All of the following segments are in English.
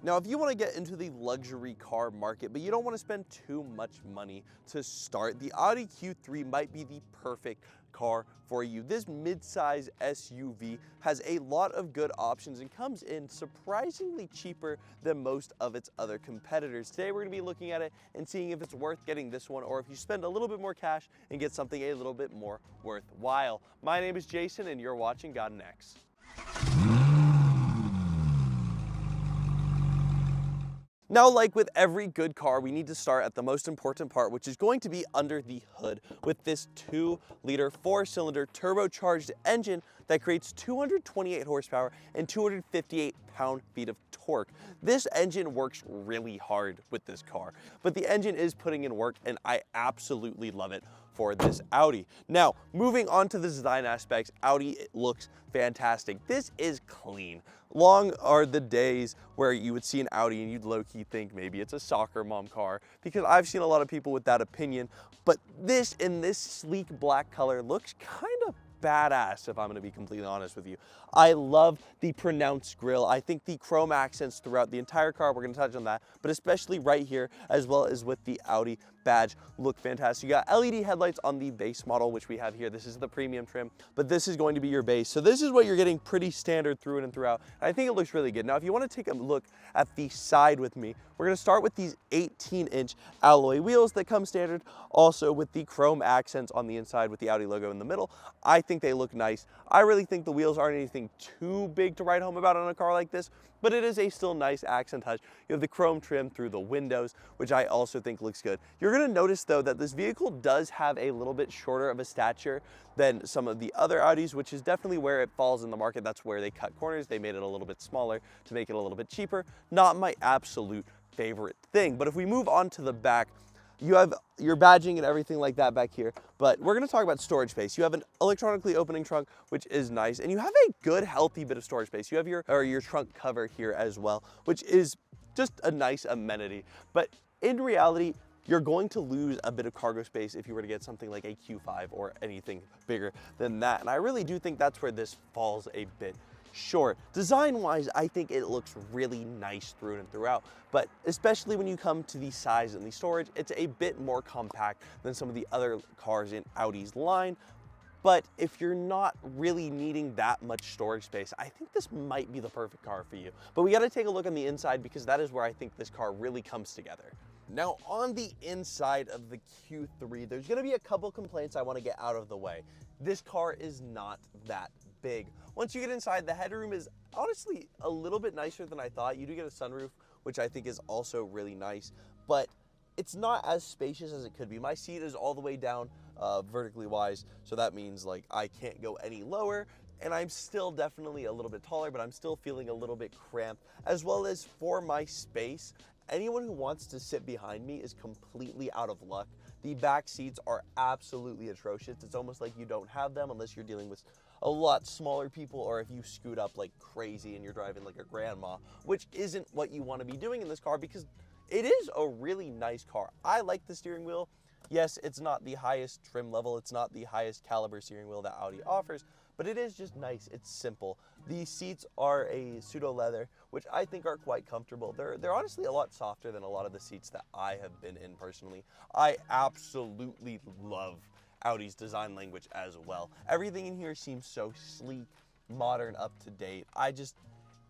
Now, if you want to get into the luxury car market, but you don't want to spend too much money to start, the Audi Q3 might be the perfect car for you. This mid-size SUV has a lot of good options and comes in surprisingly cheaper than most of its other competitors. Today, we're going to be looking at it and seeing if it's worth getting this one, or if you spend a little bit more cash and get something a little bit more worthwhile. My name is Jason, and you're watching Got an X. Now, like with every good car, we need to start at the most important part, which is going to be under the hood with this 2-liter 4-cylinder turbocharged engine that creates 228 horsepower and 258 pound-feet of torque. This engine works really hard with this car, but the engine is putting in work, and I absolutely love it for this Audi. Now, moving on to the design aspects, Audi looks fantastic. This is clean. Long are the days where you would see an Audi and you'd low-key think maybe it's a soccer mom car, because I've seen a lot of people with that opinion, but this in this sleek black color looks kind of badass, if I'm going to be completely honest with you. I love the pronounced grille. I think the chrome accents throughout the entire car, we're going to touch on that, but especially right here, as well as with the Audi badge, look fantastic. You got LED headlights on the base model, which we have here. This is the premium trim, but this is going to be your base. So this is what you're getting pretty standard through and throughout. And I think it looks really good. Now, if you want to take a look at the side with me, we're going to start with these 18-inch alloy wheels that come standard, also with the chrome accents on the inside with the Audi logo in the middle. I think they look nice. I really think the wheels aren't anything too big to write home about on a car like this, but it is a still nice accent touch. You have the chrome trim through the windows, which I also think looks good. You're going to notice, though, that this vehicle does have a little bit shorter of a stature than some of the other Audis, which is definitely where it falls in the market. That's where they cut corners. They made it a little bit smaller to make it a little bit cheaper. Not my absolute favorite thing. But if we move on to the back, you have your badging and everything like that back here, but we're going to talk about storage space. You have an electronically opening trunk, which is nice, and you have a good, healthy bit of storage space. You have your trunk cover here as well, which is just a nice amenity. But in reality, you're going to lose a bit of cargo space if you were to get something like a Q5 or anything bigger than that, and I really do think that's where this falls a bit short. Design-wise, I think it looks really nice through and throughout, but especially when you come to the size and the storage, it's a bit more compact than some of the other cars in Audi's line. But if you're not really needing that much storage space, I think this might be the perfect car for you. But we got to take a look on the inside, because that is where I think this car really comes together. Now, on the inside of the Q3, there's going to be a couple complaints I want to get out of the way. This car is not that big. Once you get inside, the headroom is honestly a little bit nicer than I thought. You do get a sunroof, which I think is also really nice, but it's not as spacious as it could be. My seat is all the way down vertically wise, so that means like I can't go any lower, and I'm still definitely a little bit taller, but I'm still feeling a little bit cramped. As well as for my space, anyone who wants to sit behind me is completely out of luck. The back seats are absolutely atrocious. It's almost like you don't have them unless you're dealing with a lot smaller people, or if you scoot up like crazy and you're driving like a grandma, which isn't what you want to be doing in this car, because it is a really nice car. I like the steering wheel. Yes, it's not the highest trim level. It's not the highest caliber steering wheel that Audi offers, but it is just nice. It's simple. The seats are a pseudo leather, which I think are quite comfortable. They're honestly a lot softer than a lot of the seats that I have been in personally. I absolutely love Audi's design language as well. Everything in here seems so sleek, modern, up to date.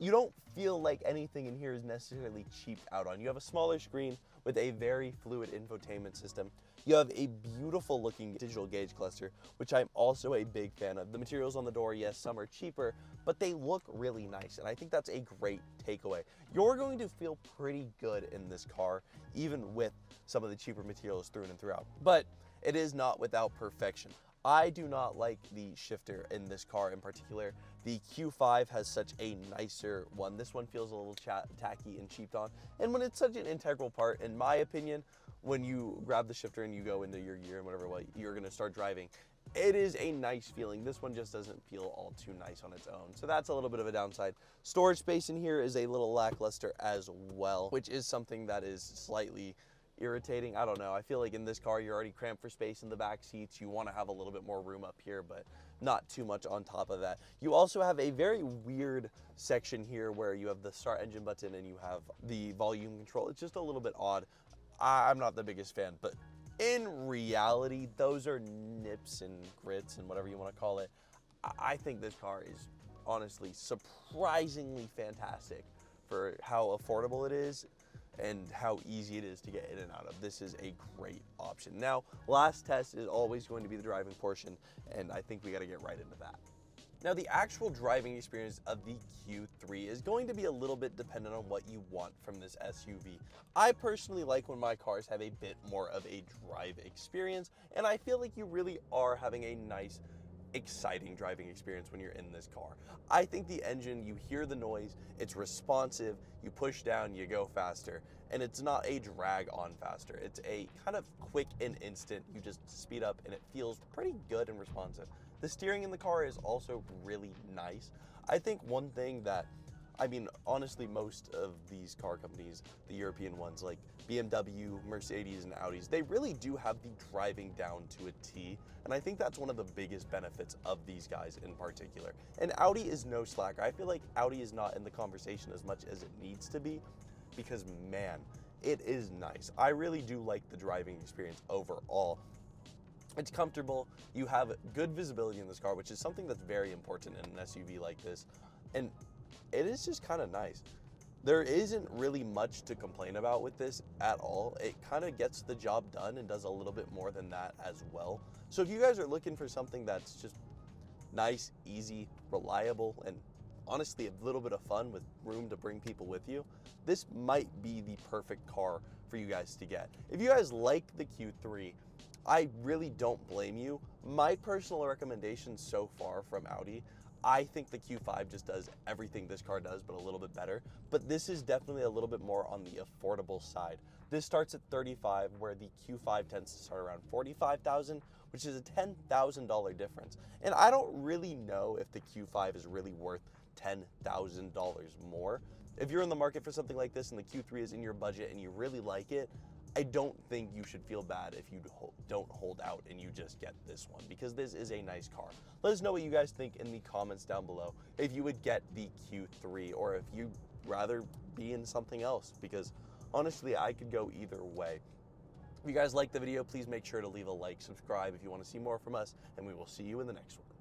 You don't feel like anything in here is necessarily cheaped out on. You have a smaller screen with a very fluid infotainment system. You have a beautiful looking digital gauge cluster, which I'm also a big fan of. The materials on the door, yes, some are cheaper, but they look really nice, and I think that's a great takeaway. You're going to feel pretty good in this car, even with some of the cheaper materials through and throughout. But it is not without perfection. I do not like the shifter in this car in particular. The Q5 has such a nicer one. This one feels a little tacky and cheaped on. And when it's such an integral part, in my opinion, when you grab the shifter and you go into your gear and whatever way you're going to start driving, it is a nice feeling. This one just doesn't feel all too nice on its own. So that's a little bit of a downside. Storage space in here is a little lackluster as well, which is something that is slightly irritating. I don't know. I feel like in this car, you're already cramped for space in the back seats. You want to have a little bit more room up here, but not too much on top of that. You also have a very weird section here where you have the start engine button and you have the volume control. It's just a little bit odd. I'm not the biggest fan, but in reality, those are nips and grits and whatever you want to call it. I think this car is honestly surprisingly fantastic for how affordable it is and how easy it is to get in and out of. This is a great option. Now, last test is always going to be the driving portion, and I think we got to get right into that. Now, the actual driving experience of the Q3 is going to be a little bit dependent on what you want from this SUV. I personally like when my cars have a bit more of a drive experience, and I feel like you really are having a nice, exciting driving experience when you're in this car. I think the engine, you hear the noise, it's responsive, you push down, you go faster, and it's not a drag on faster. It's a kind of quick and instant, you just speed up and it feels pretty good and responsive. The steering in the car is also really nice. I think one thing that, I mean, honestly, most of these car companies, the European ones like BMW, Mercedes, and Audis, they really do have the driving down to a T. And I think that's one of the biggest benefits of these guys in particular. And Audi is no slacker. I feel like Audi is not in the conversation as much as it needs to be because, man, it is nice. I really do like the driving experience overall. It's comfortable. You have good visibility in this car, which is something that's very important in an SUV like this. And it is just kind of nice. There isn't really much to complain about with this at all. It kind of gets the job done and does a little bit more than that as well. So if you guys are looking for something that's just nice, easy, reliable, and honestly a little bit of fun with room to bring people with you, this might be the perfect car for you guys to get. If you guys like the Q3, I really don't blame you. My personal recommendation so far from Audi, I think the Q5 just does everything this car does, but a little bit better. But this is definitely a little bit more on the affordable side. This starts at $35,000, where the Q5 tends to start around $45,000, which is a $10,000 difference. And I don't really know if the Q5 is really worth $10,000 more. If you're in the market for something like this and the Q3 is in your budget and you really like it, I don't think you should feel bad if you don't hold out and you just get this one, because this is a nice car. Let us know what you guys think in the comments down below. If you would get the Q3 or if you'd rather be in something else, because honestly, I could go either way. If you guys like the video, please make sure to leave a like, subscribe if you want to see more from us, and we will see you in the next one.